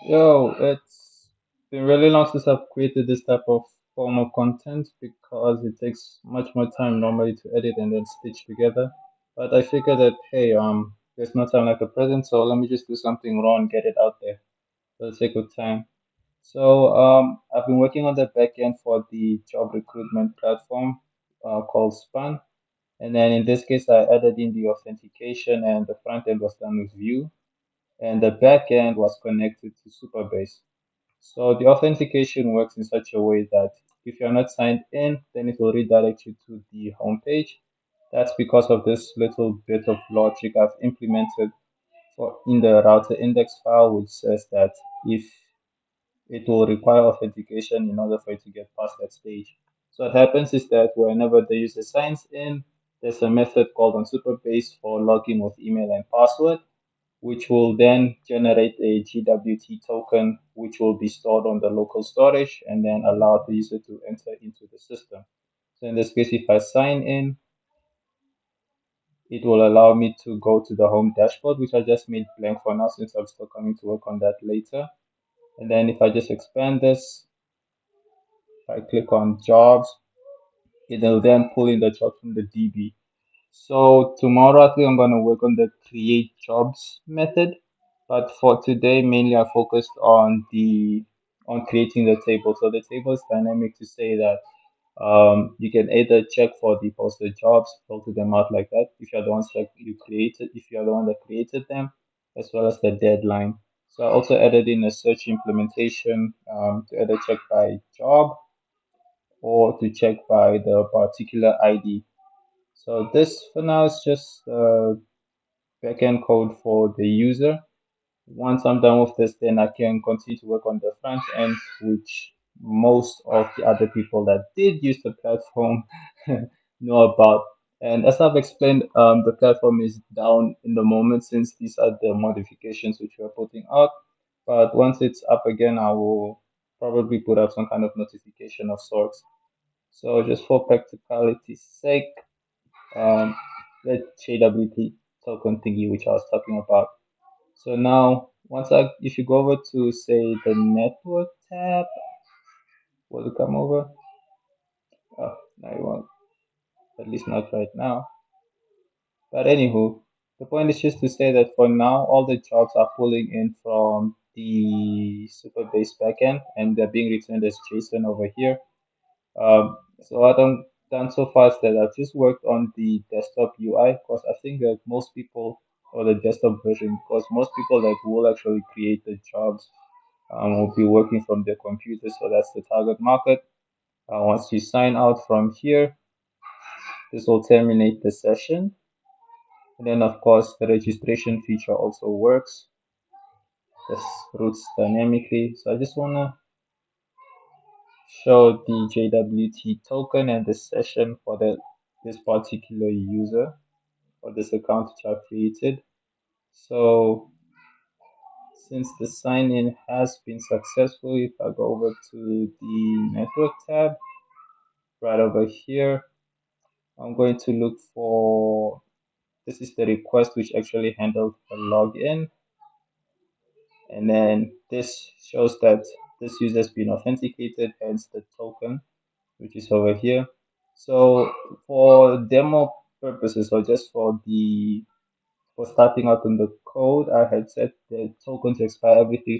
Yo, it's been really long since I've created this type of form of content because it takes much more time normally to edit and then stitch together. But I figured that hey, there's no time like the present, so let me just do something raw and get it out there for the sake of time. So I've been working on the back end for the job recruitment platform called Span, and then in this case I added in the authentication and the front end was done with Vue, and the back end was connected to Superbase. So the authentication works in such a way that if you're not signed in, then it will redirect you to the home page. That's because of this little bit of logic I've implemented for in the router index file, which says that if it will require authentication in order for it to get past that stage. So what happens is that whenever the user signs in, there's a method called on Superbase for login with email and password, which will then generate a GWT token, which will be stored on the local storage and then allow the user to enter into the system. So in this case, if I sign in, it will allow me to go to the home dashboard, which I just made blank for now since I'm still coming to work on that later. And then if I just expand this, if I click on jobs, it will then pull in the jobs from the DB. So tomorrow, I think I'm going to work on the create jobs method. But for today, mainly I focused on the on creating the table. So the table is dynamic to say that you can either check for the posted jobs, filter them out like that if you're the ones that you created, if you're the one that created them, as well as the deadline. So I also added in a search implementation to either check by job or to check by the particular ID. So this for now is just backend code for the user. Once I'm done with this, then I can continue to work on the front end, which most of the other people that did use the platform know about. And as I've explained, the platform is down in the moment since these are the modifications which we're putting out. But once it's up again, I will probably put up some kind of notification of sorts. So just for practicality's sake, um, the JWT token thingy which I was talking about. So now, if you go over to say the network tab, will it come over? Oh, no, it won't. At least not right now. But anywho, the point is just to say that for now, all the jobs are pulling in from the Superbase backend, and they're being returned as JSON over here. So what I've done so far is that I've just worked on the desktop UI because I think that most people, or the desktop version, because most people that will actually create the jobs will be working from their computer. So that's the target market. Once you sign out from here, this will terminate the session. And then, of course, the registration feature also works. This routes dynamically. So I just want to show the JWT token and the session for this particular user or this account which I've created. So since the sign in has been successful, if I go over to the network tab right over here, I'm going to look for this is the request which actually handled the login, and then this shows that this user has been authenticated, hence the token which is over here. So for demo purposes or just for starting out on the code, I had set the token to expire every